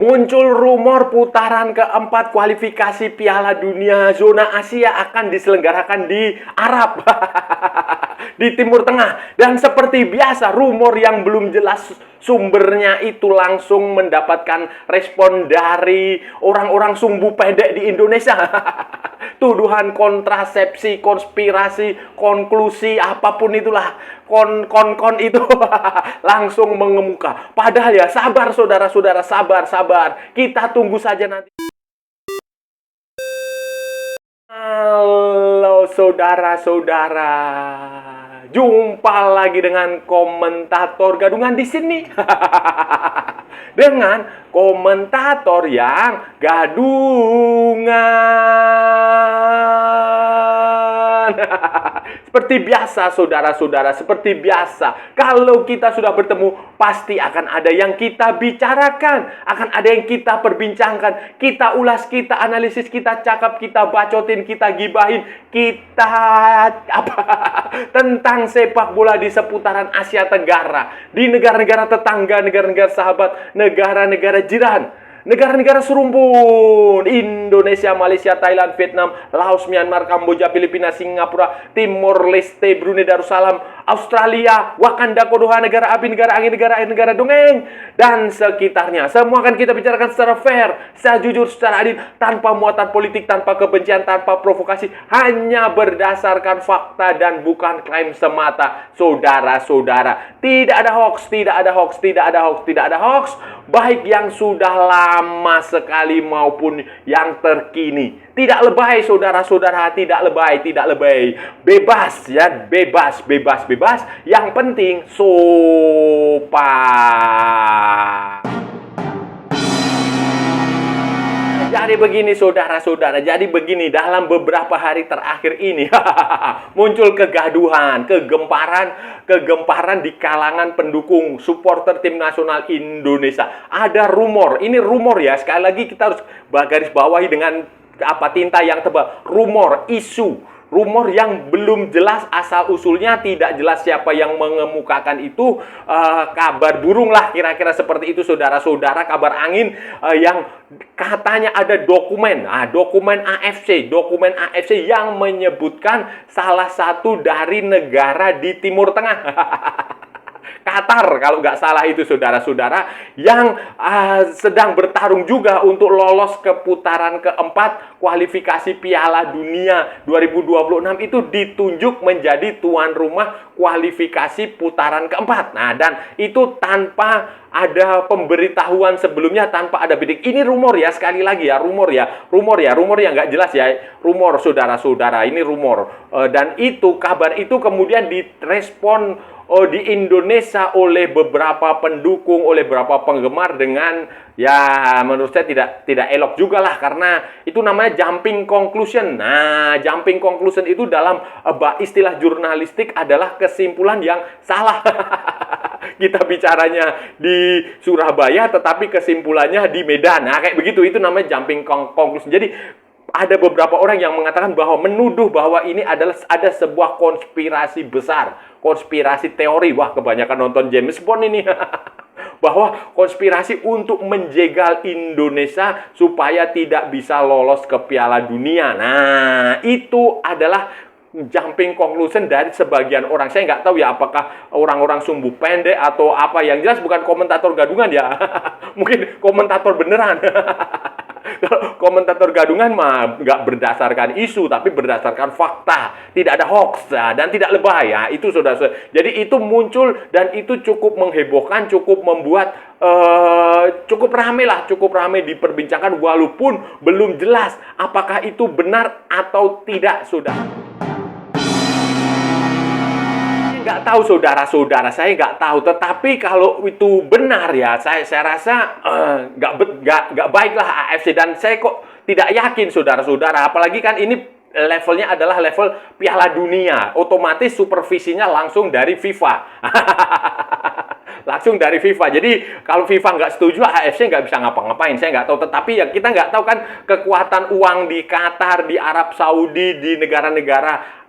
Muncul rumor putaran keempat kualifikasi Piala Dunia zona Asia akan diselenggarakan di Arab, di Timur Tengah. Dan seperti biasa, rumor yang belum jelas sumbernya itu langsung mendapatkan respon dari orang-orang sumbu pendek di Indonesia. Tuduhan kontrasepsi, konspirasi, konklusi, apapun itulah, kon itu langsung mengemuka. Padahal ya sabar saudara-saudara, sabar. Kita tunggu saja nanti. Halo saudara-saudara. Jumpa lagi dengan komentator gadungan di sini. Dengan komentator yang gadungan. Seperti biasa saudara-saudara, seperti biasa. Kalau kita sudah bertemu, pasti akan ada yang kita bicarakan, akan ada yang kita perbincangkan, kita ulas, kita analisis, kita cakap, kita bacotin, kita gibahin, kita tentang sepak bola di seputaran Asia Tenggara, di negara-negara tetangga, negara-negara sahabat, negara-negara jiran, negara-negara serumpun, Indonesia, Malaysia, Thailand, Vietnam, Laos, Myanmar, Kamboja, Filipina, Singapura, Timor Leste, Brunei Darussalam, Australia, Wakanda, Konoha, negara api, negara angin, negara air, negara dongeng, dan sekitarnya. Semua akan kita bicarakan secara fair, secara jujur, secara adil, tanpa muatan politik, tanpa kebencian, tanpa provokasi, hanya berdasarkan fakta dan bukan klaim semata, saudara-saudara. Tidak ada hoax, tidak ada hoax, tidak ada hoax, tidak ada hoax, baik yang sudah lama sekali maupun yang terkini. Tidak lebay saudara-saudara, tidak lebay, tidak lebay. Bebas ya, bebas. Yang penting sopan. Jadi begini saudara-saudara, jadi begini dalam beberapa hari terakhir ini muncul kegaduhan, kegemparan di kalangan pendukung supporter tim nasional Indonesia. Ada rumor, ini rumor ya, sekali lagi kita harus garis bawahi dengan tinta yang tebal. Rumor, isu. Rumor yang belum jelas asal-usulnya, tidak jelas siapa yang mengemukakan itu, kabar burung lah kira-kira seperti itu saudara-saudara, kabar angin yang katanya ada dokumen, dokumen AFC yang menyebutkan salah satu dari negara di Timur Tengah. Qatar kalau nggak salah itu saudara-saudara, yang sedang bertarung juga untuk lolos ke putaran keempat kualifikasi Piala Dunia 2026 itu ditunjuk menjadi tuan rumah kualifikasi putaran keempat. Nah, dan itu tanpa ada pemberitahuan sebelumnya, tanpa ada bidik. Ini rumor ya, sekali lagi ya, rumor ya, nggak jelas ya, rumor saudara-saudara, ini rumor. Dan itu, kabar itu kemudian direspon di Indonesia oleh beberapa pendukung, oleh beberapa penggemar dengan ya menurut saya tidak elok juga lah, karena itu namanya jumping conclusion. Nah, jumping conclusion itu dalam istilah jurnalistik adalah kesimpulan yang salah. Kita bicaranya di Surabaya tetapi kesimpulannya di Medan. Nah, kayak begitu, itu namanya jumping conclusion. Jadi ada beberapa orang yang mengatakan bahwa menuduh bahwa ini adalah ada sebuah konspirasi besar, konspirasi teori. Wah, kebanyakan nonton James Bond ini. Bahwa konspirasi untuk menjegal Indonesia supaya tidak bisa lolos ke Piala Dunia. Nah, itu adalah jumping conclusion dari sebagian orang. Saya nggak tahu ya apakah orang-orang sumbu pendek atau apa, yang jelas bukan komentator gadungan ya. Mungkin komentator beneran. Komentator gadungan mah nggak berdasarkan isu, tapi berdasarkan fakta. Tidak ada hoax dan tidak lebay ya. Itu saudara-saudara. Jadi itu muncul dan itu cukup menghebohkan, cukup membuat cukup ramai diperbincangkan, walaupun belum jelas apakah itu benar atau tidak, saudara. Nggak tahu saudara-saudara, saya nggak tahu. Tetapi kalau itu benar ya, saya rasa nggak baiklah AFC. Dan saya kok tidak yakin saudara-saudara, apalagi kan ini levelnya adalah level Piala Dunia, otomatis supervisinya langsung dari FIFA. Langsung dari FIFA. Jadi kalau FIFA nggak setuju, AFC nggak bisa ngapa-ngapain. Saya nggak tahu. Tetapi ya kita nggak tahu kan kekuatan uang di Qatar, di Arab Saudi, di negara-negara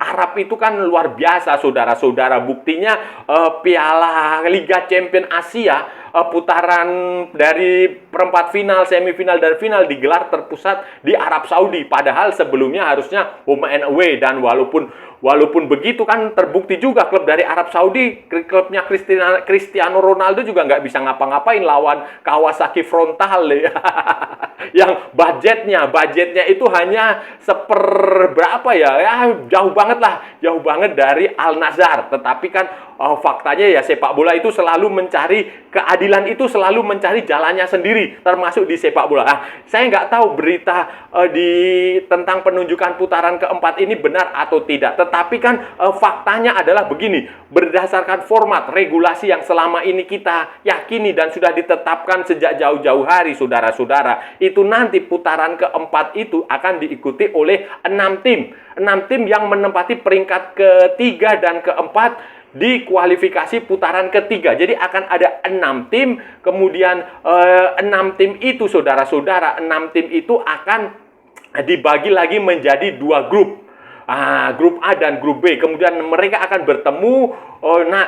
Arab itu kan luar biasa saudara-saudara. Buktinya Piala Liga Champion Asia putaran dari perempat final, semifinal, dan final digelar terpusat di Arab Saudi. Padahal sebelumnya harusnya home and away. Dan walaupun begitu kan terbukti juga klub dari Arab Saudi, klubnya Cristiano Ronaldo juga nggak bisa ngapa-ngapain lawan Kawasaki Frontale. Yang budgetnya itu hanya berapa ya, jauh banget dari Al Nassr. Tetapi kan faktanya ya sepak bola itu selalu mencari keadilan, itu selalu mencari jalannya sendiri, termasuk di sepak bola. Saya nggak tahu berita tentang penunjukan putaran keempat ini benar atau tidak, tetapi kan faktanya adalah begini, berdasarkan format regulasi yang selama ini kita yakini dan sudah ditetapkan sejak jauh-jauh hari, saudara-saudara, itu nanti putaran keempat itu akan diikuti oleh 6 tim. 6 tim yang menempati peringkat ketiga dan keempat di kualifikasi putaran ketiga. Jadi akan ada 6 tim, kemudian 6 tim itu, saudara-saudara, 6 tim itu akan dibagi lagi menjadi 2 grup. Grup A dan grup B. Kemudian mereka akan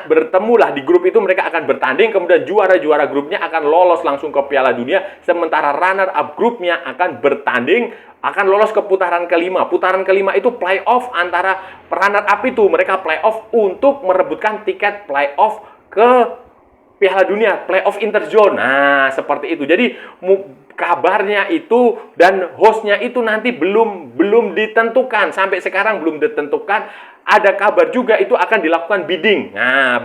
bertemulah di grup itu, mereka akan bertanding, kemudian juara-juara grupnya akan lolos langsung ke Piala Dunia, sementara runner up grupnya akan bertanding, akan lolos ke putaran kelima. Putaran kelima itu playoff antara runner up itu, mereka playoff untuk merebutkan tiket playoff ke Piala Dunia, playoff interzone. Seperti itu. Jadi kabarnya itu dan hostnya itu nanti belum ditentukan. Sampai sekarang belum ditentukan. Ada kabar juga itu akan dilakukan bidding.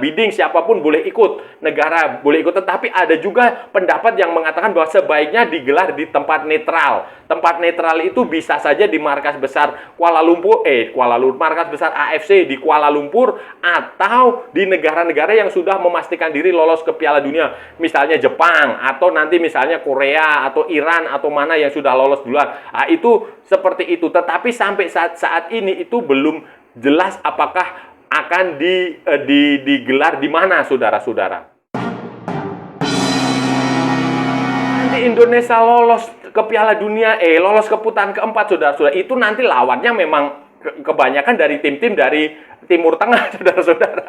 Bidding siapapun boleh ikut, negara boleh ikut. Tetapi ada juga pendapat yang mengatakan bahwa sebaiknya digelar di tempat netral. Tempat netral itu bisa saja di markas besar markas besar AFC di Kuala Lumpur, atau di negara-negara yang sudah memastikan diri lolos ke Piala Dunia. Misalnya Jepang, atau nanti misalnya Korea, atau Iran, atau mana yang sudah lolos duluan. Itu seperti itu. Tetapi sampai saat ini itu belum jelas apakah akan digelar di mana, saudara-saudara. Nanti Indonesia lolos ke Piala Dunia, lolos ke putaran keempat, saudara-saudara, itu nanti lawannya memang kebanyakan dari tim-tim dari Timur Tengah, saudara-saudara.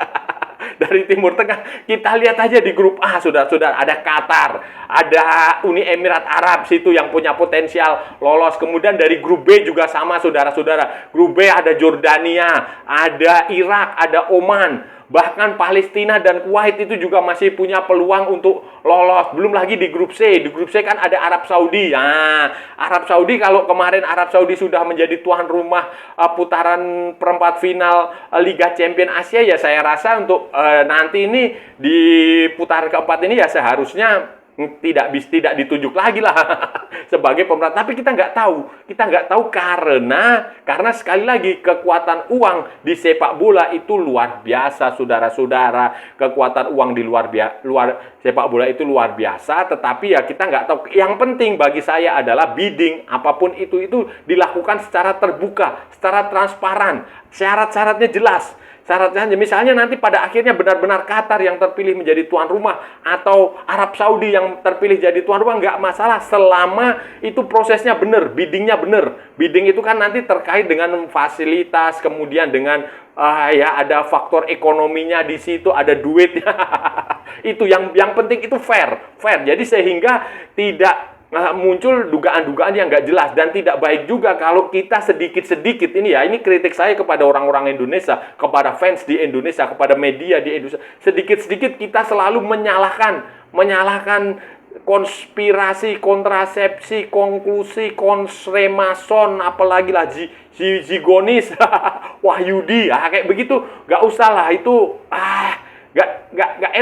Dari Timur Tengah. Kita lihat aja di grup A, saudara-saudara, ada Qatar, ada Uni Emirat Arab situ yang punya potensial lolos. Kemudian dari grup B juga sama, saudara-saudara. Grup B ada Jordania, ada Irak, ada Oman. Bahkan Palestina dan Kuwait itu juga masih punya peluang untuk lolos. Belum lagi di grup C. Di grup C kan ada Arab Saudi. Arab Saudi, kalau kemarin Arab Saudi sudah menjadi tuan rumah putaran perempat final Liga Champions Asia, ya saya rasa untuk nanti ini di putaran keempat ini ya seharusnya tidak ditunjuk lagi lah sebagai pemeran. Tapi kita nggak tahu karena sekali lagi kekuatan uang di sepak bola itu luar biasa, saudara-saudara. Kekuatan uang di luar sepak bola itu luar biasa. Tetapi ya kita nggak tahu. Yang penting bagi saya adalah bidding apapun itu dilakukan secara terbuka, secara transparan, syarat-syaratnya jelas. Syaratnya misalnya nanti pada akhirnya benar-benar Qatar yang terpilih menjadi tuan rumah, atau Arab Saudi yang terpilih jadi tuan rumah, nggak masalah selama itu prosesnya benar, biddingnya benar. Bidding itu kan nanti terkait dengan fasilitas, kemudian dengan ada faktor ekonominya di situ, ada duitnya. Itu yang penting itu fair. Jadi sehingga tidak muncul dugaan-dugaan yang nggak jelas, dan tidak baik juga kalau kita sedikit-sedikit ini kritik saya kepada orang-orang Indonesia, kepada fans di Indonesia, kepada media di Indonesia, sedikit-sedikit kita selalu menyalahkan konspirasi, kontrasepsi, konklusi, konsremason, apalagi lah Zigonis, Wahyudi, kayak begitu, nggak usah lah itu, nggak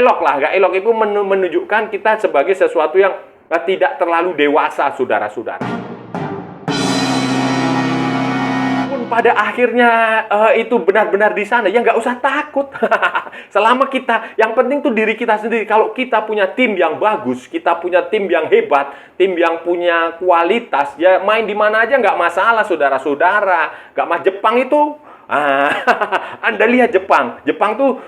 elok itu menunjukkan kita sebagai sesuatu yang tidak terlalu dewasa, saudara-saudara. Pun pada akhirnya itu benar-benar di sana, ya nggak usah takut. Selama yang penting tuh diri kita sendiri. Kalau kita punya tim yang bagus, kita punya tim yang hebat, tim yang punya kualitas, ya main di mana aja nggak masalah, saudara-saudara. Jepang itu, Anda lihat Jepang tuh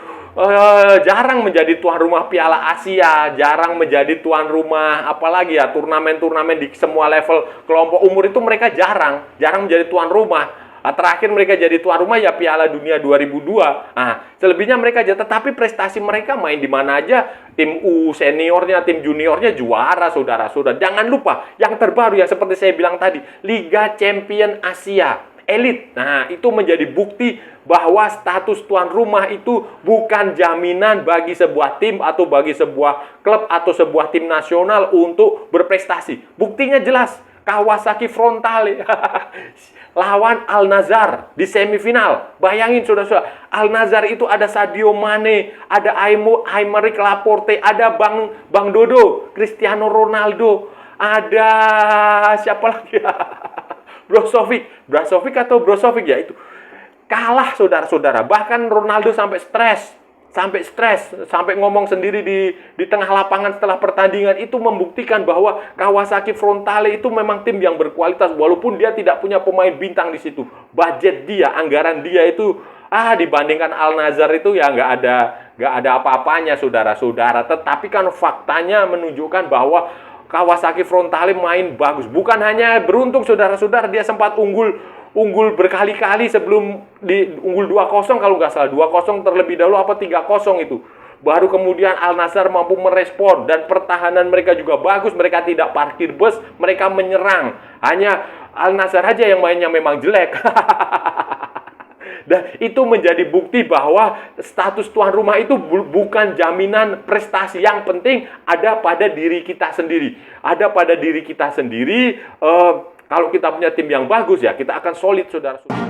jarang menjadi tuan rumah Piala Asia, jarang menjadi tuan rumah apalagi ya turnamen-turnamen di semua level kelompok umur itu, mereka jarang menjadi tuan rumah. Terakhir mereka jadi tuan rumah ya Piala Dunia 2002. Selebihnya mereka aja, tetapi prestasi mereka main di mana aja, tim U seniornya, tim juniornya juara, saudara-saudara. Jangan lupa yang terbaru yang seperti saya bilang tadi, Liga Champion Asia Elite. Itu menjadi bukti bahwa status tuan rumah itu bukan jaminan bagi sebuah tim atau bagi sebuah klub atau sebuah tim nasional untuk berprestasi. Buktinya jelas, Kawasaki Frontale lawan Al-Nassr di semifinal. Bayangin saudara-saudara, Al-Nassr itu ada Sadio Mane, ada Aymeric Laporte, ada Bang Dodo, Cristiano Ronaldo, ada siapa lagi? Brozovic ya itu. Kalah saudara-saudara. Bahkan Ronaldo sampai stres, sampai ngomong sendiri di tengah lapangan setelah pertandingan. Itu membuktikan bahwa Kawasaki Frontale itu memang tim yang berkualitas walaupun dia tidak punya pemain bintang di situ. Budget dia, anggaran dia itu dibandingkan Al-Nassr itu ya nggak ada apa-apanya saudara-saudara. Tetapi kan faktanya menunjukkan bahwa Kawasaki Frontale main bagus. Bukan hanya beruntung saudara-saudara, dia sempat unggul berkali-kali sebelum unggul 2-0 kalau nggak salah. 2-0 terlebih dahulu apa 3-0 itu. Baru kemudian Al-Nassr mampu merespon dan pertahanan mereka juga bagus. Mereka tidak parkir bus, mereka menyerang. Hanya Al-Nassr aja yang mainnya memang jelek. Dan itu menjadi bukti bahwa status tuan rumah itu bukan jaminan prestasi. Yang penting ada pada diri kita sendiri. Ada pada diri kita sendiri. Kalau kita punya tim yang bagus ya, kita akan solid, saudara-saudara.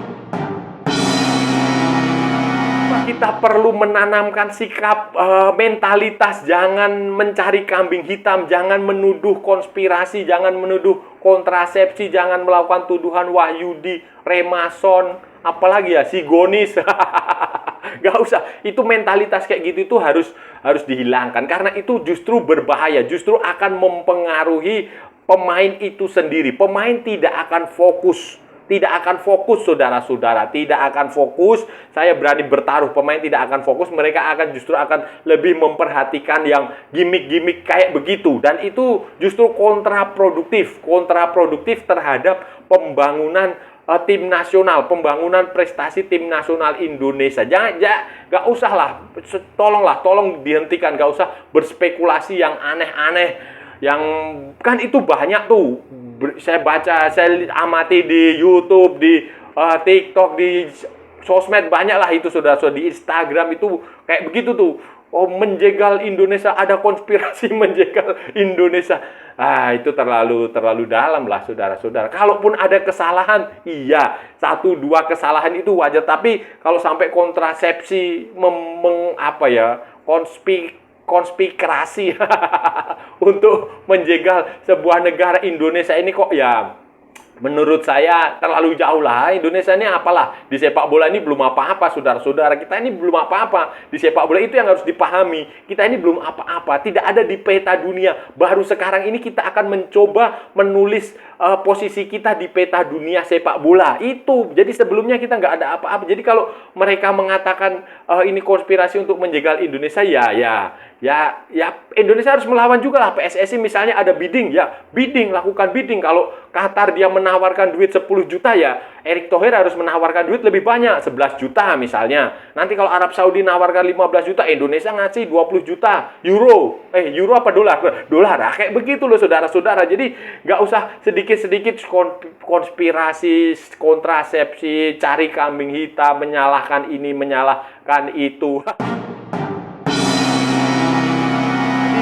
Kita perlu menanamkan sikap mentalitas, jangan mencari kambing hitam, jangan menuduh konspirasi, jangan menuduh kontrasepsi, jangan melakukan tuduhan Wahyudi, Remason, apalagi ya, Sigonis. Gak usah, itu mentalitas kayak gitu itu harus dihilangkan, karena itu justru berbahaya, justru akan mempengaruhi pemain itu sendiri. Pemain tidak akan fokus. Tidak akan fokus, saudara-saudara. Tidak akan fokus. Saya berani bertaruh, pemain tidak akan fokus. Mereka justru akan lebih memperhatikan yang gimmick-gimmick kayak begitu. Dan itu justru kontraproduktif. Kontraproduktif terhadap pembangunan tim nasional, pembangunan prestasi tim nasional Indonesia. Gak usah lah, tolong dihentikan. Gak usah berspekulasi yang aneh-aneh. Yang kan itu banyak tuh. Saya baca, saya amati di YouTube, di TikTok, di sosmed, banyak lah itu saudara-saudara. Di Instagram itu kayak begitu tuh. Menjegal Indonesia, ada konspirasi menjegal Indonesia. Itu terlalu dalam lah saudara-saudara. Kalaupun ada kesalahan, iya, 1-2 kesalahan itu wajar. Tapi kalau sampai kontrasepsi, konspirasi untuk menjegal sebuah negara Indonesia ini kok ya menurut saya terlalu jauh lah. Indonesia ini apalah, di sepak bola ini belum apa-apa saudara-saudara. Kita ini belum apa-apa di sepak bola, itu yang harus dipahami. Kita ini belum apa-apa, tidak ada di peta dunia. Baru sekarang ini kita akan mencoba menulis posisi kita di peta dunia sepak bola itu. Jadi sebelumnya kita nggak ada apa-apa. Jadi kalau mereka mengatakan ini konspirasi untuk menjegal Indonesia, ya Indonesia harus melawan juga lah. PSSI misalnya ada bidding, lakukan bidding. Kalau Qatar dia menawarkan duit 10 juta, ya Erick Thohir harus menawarkan duit lebih banyak, 11 juta misalnya. Nanti kalau Arab Saudi nawarkan 15 juta, Indonesia ngasih 20 juta euro. Euro apa dolar? Dolar. Kayak begitu loh saudara-saudara. Jadi nggak usah sedikit-sedikit konspirasi, kontrasepsi, cari kambing hitam, menyalahkan ini, menyalahkan itu.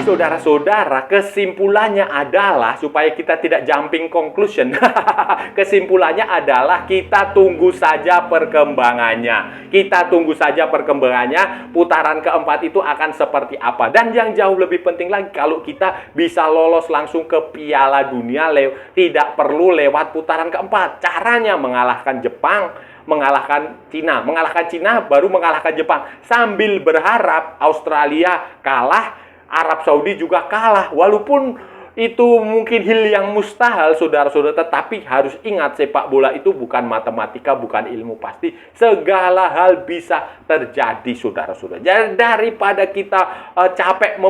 Saudara-saudara, kesimpulannya adalah supaya kita tidak jumping conclusion. Kesimpulannya adalah kita tunggu saja perkembangannya. Kita tunggu saja perkembangannya. Putaran keempat itu akan seperti apa. Dan yang jauh lebih penting lagi, kalau kita bisa lolos langsung ke Piala Dunia, tidak perlu lewat putaran keempat. Caranya mengalahkan Jepang, mengalahkan Cina baru mengalahkan Jepang. Sambil berharap Australia kalah, Arab Saudi juga kalah. Walaupun itu mungkin hal yang mustahil, saudara-saudara, tetapi harus ingat, sepak bola itu bukan matematika, bukan ilmu pasti. Segala hal bisa terjadi, saudara-saudara. Jadi daripada kita capek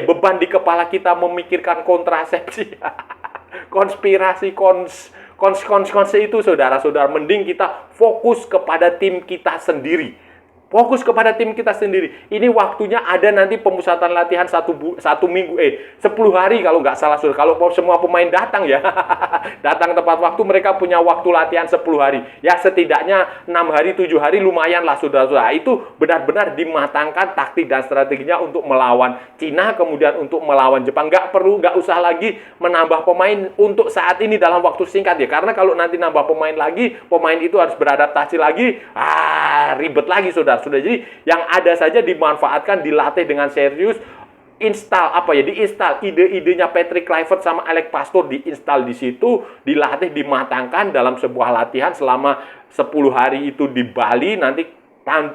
beban di kepala kita memikirkan kontrasepsi. Konspirasi itu, saudara-saudara, mending kita fokus kepada tim kita sendiri. Fokus kepada tim kita sendiri. Ini waktunya ada nanti pemusatan latihan 10 hari kalau nggak salah. Kalau semua pemain datang ya, datang tepat waktu, mereka punya waktu latihan 10 hari. Ya setidaknya 6 hari, 7 hari lumayan lah saudara-saudara. Itu benar-benar dimatangkan taktik dan strateginya untuk melawan Cina, kemudian untuk melawan Jepang. Nggak usah lagi menambah pemain untuk saat ini dalam waktu singkat ya. Karena kalau nanti nambah pemain lagi, pemain itu harus beradaptasi lagi. Ribet lagi saudara. Jadi yang ada saja dimanfaatkan, dilatih dengan serius, diinstal ide-idenya Patrick Kluivert sama Alex Pastoor, diinstal di situ, dilatih, dimatangkan dalam sebuah latihan selama 10 hari itu di Bali. Nanti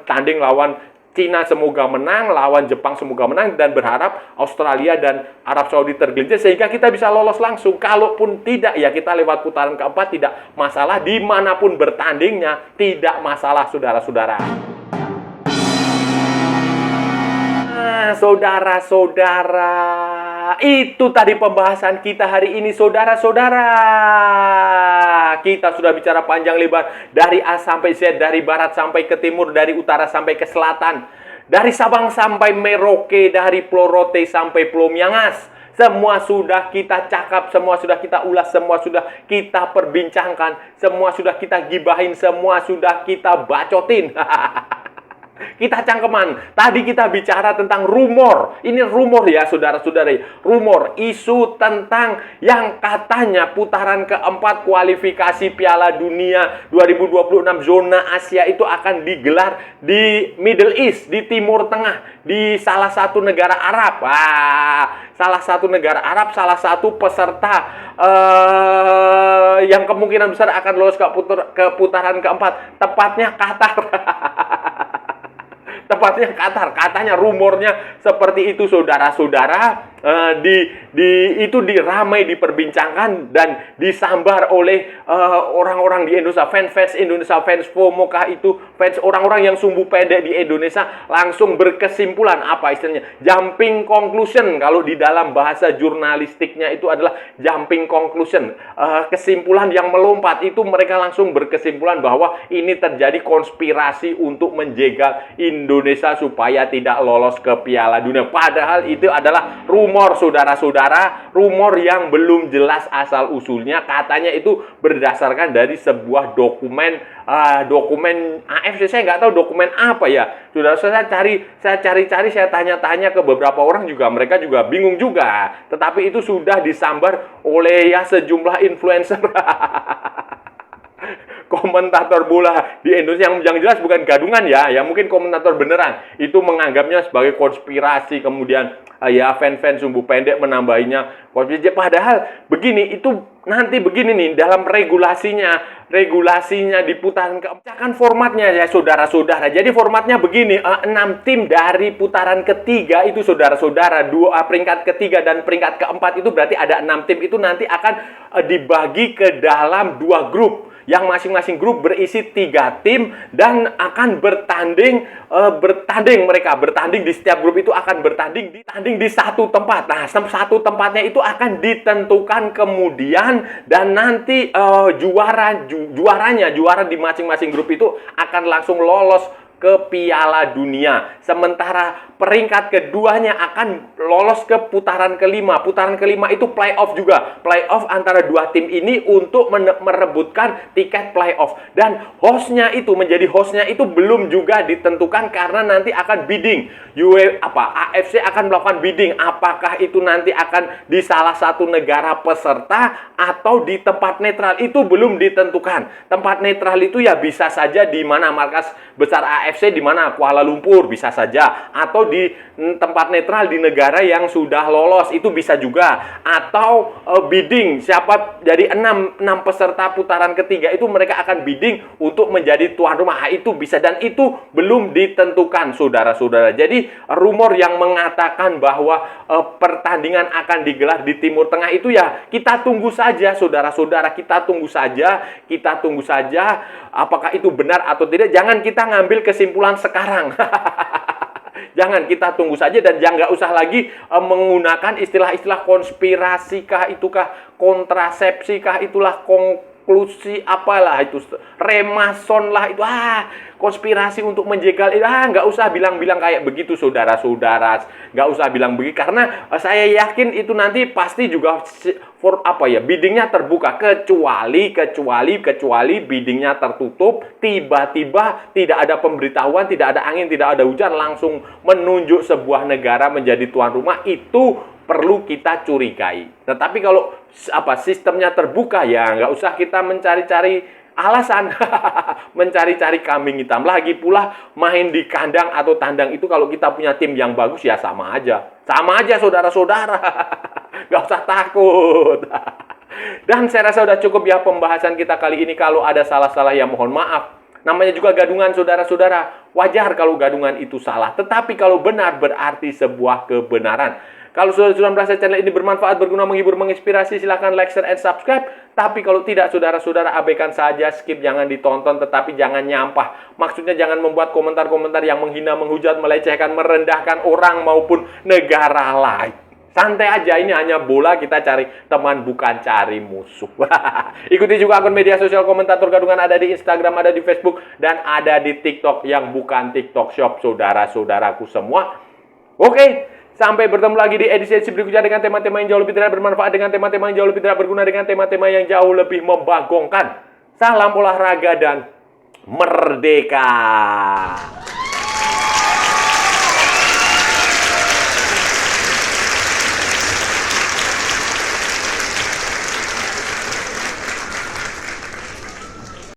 tanding lawan Cina semoga menang, lawan Jepang semoga menang, dan berharap Australia dan Arab Saudi tergelincir sehingga kita bisa lolos langsung. Kalaupun tidak, ya kita lewat putaran keempat, tidak masalah, dimanapun bertandingnya tidak masalah saudara-saudara. Saudara-saudara, itu tadi pembahasan kita hari ini saudara-saudara. Kita sudah bicara panjang lebar dari A sampai Z, dari barat sampai ke timur, dari utara sampai ke selatan, dari Sabang sampai Merauke, dari Pulau Rote sampai Pulau Miangas. Semua sudah kita cakap, semua sudah kita ulas, semua sudah kita perbincangkan, semua sudah kita gibahin, semua sudah kita bacotin. Kita cangkeman. Tadi kita bicara tentang rumor. Ini rumor ya saudara-saudara. Rumor, isu tentang yang katanya putaran keempat kualifikasi Piala Dunia 2026 zona Asia itu akan digelar di Middle East, di Timur Tengah, di salah satu negara Arab. Salah satu negara Arab, salah satu peserta yang kemungkinan besar akan lolos ke putaran keempat. Tepatnya Qatar. Tepatnya Qatar, katanya rumornya seperti itu saudara-saudara. Itu ramai diperbincangkan dan disambar oleh orang-orang di Indonesia, fans Indonesia, fans FOMO kah itu, fans orang-orang yang sumbu pendek di Indonesia langsung berkesimpulan, apa istilahnya, jumping conclusion. Kalau di dalam bahasa jurnalistiknya itu adalah jumping conclusion, kesimpulan yang melompat. Itu mereka langsung berkesimpulan bahwa ini terjadi konspirasi untuk menjegal Indonesia supaya tidak lolos ke Piala Dunia. Padahal itu adalah rumor saudara-saudara, rumor yang belum jelas asal usulnya. Katanya itu berdasarkan dari sebuah dokumen AFC. Saya nggak tahu dokumen apa ya. Saudara-saudara, saya cari-cari, saya tanya-tanya ke beberapa orang juga, mereka juga bingung juga. Tetapi itu sudah disambar oleh ya sejumlah influencer. Komentator bola di Indonesia yang jelas bukan gadungan ya mungkin komentator beneran itu menganggapnya sebagai konspirasi, kemudian fans sumbu pendek menambahinya konspirasi. Padahal begini, itu nanti begini nih dalam regulasinya di putaran keempat kan formatnya ya saudara-saudara. Jadi formatnya begini, 6 tim dari putaran ketiga itu saudara-saudara, peringkat ketiga dan peringkat keempat itu berarti ada 6 tim itu nanti akan dibagi ke dalam 2 grup. Yang masing-masing grup berisi 3 tim dan akan bertanding di setiap grup itu akan bertanding di satu tempat. Nah, satu tempatnya itu akan ditentukan kemudian, dan nanti juara di masing-masing grup itu akan langsung lolos ke Piala Dunia. Sementara peringkat keduanya akan lolos ke putaran kelima. Putaran kelima itu playoff juga. Playoff antara 2 tim ini untuk merebutkan tiket playoff. Dan hostnya itu belum juga ditentukan karena nanti akan bidding. AFC akan melakukan bidding. Apakah itu nanti akan di salah satu negara peserta atau di tempat netral, itu belum ditentukan. Tempat netral itu ya bisa saja di mana markas besar AFC, di mana Kuala Lumpur bisa saja, atau di tempat netral di negara yang sudah lolos itu bisa juga, atau bidding siapa dari 6 peserta putaran ketiga itu mereka akan bidding untuk menjadi tuan rumah. Itu bisa, dan itu belum ditentukan saudara-saudara. Jadi rumor yang mengatakan bahwa pertandingan akan digelar di Timur Tengah itu ya kita tunggu saja saudara-saudara, kita tunggu saja apakah itu benar atau tidak. Jangan kita ngambil kesimpulan sekarang. Jangan, kita tunggu saja dan jangan nggak usah lagi menggunakan istilah-istilah konspirasi kah, itukah kontrasepsi kah, itulah konklusi apalah itu, remason lah itu, konspirasi untuk menjegal itu, nggak usah bilang-bilang kayak begitu saudara-saudara, nggak usah bilang begitu karena saya yakin itu nanti pasti juga biddingnya terbuka, kecuali biddingnya tertutup, tiba-tiba tidak ada pemberitahuan, tidak ada angin, tidak ada hujan, langsung menunjuk sebuah negara menjadi tuan rumah, itu perlu kita curigai. Tetapi kalau sistemnya terbuka, ya nggak usah kita mencari-cari alasan, mencari-cari kambing hitam. Lagi pula main di kandang atau tandang itu kalau kita punya tim yang bagus ya sama aja saudara-saudara. Nggak usah takut. Dan saya rasa udah cukup ya pembahasan kita kali ini. Kalau ada salah-salah ya mohon maaf. Namanya juga gadungan saudara-saudara. Wajar kalau gadungan itu salah. Tetapi kalau benar berarti sebuah kebenaran. Kalau saudara-saudara merasa channel ini bermanfaat, berguna, menghibur, menginspirasi, silahkan like, share, and subscribe. Tapi kalau tidak, saudara-saudara abaikan saja, skip, jangan ditonton, tetapi jangan nyampah. Maksudnya jangan membuat komentar-komentar yang menghina, menghujat, melecehkan, merendahkan orang maupun negara lain. Santai aja, ini hanya bola, kita cari teman bukan cari musuh. Ikuti juga akun media sosial Komentator Gadungan, ada di Instagram, ada di Facebook, dan ada di TikTok yang bukan TikTok Shop, saudara-saudaraku semua. Oke. Sampai bertemu lagi di edisi berikutnya dengan tema-tema yang jauh lebih tidak bermanfaat, dengan tema-tema yang jauh lebih tidak berguna, dengan tema-tema yang jauh lebih membagongkan. Salam olahraga dan merdeka!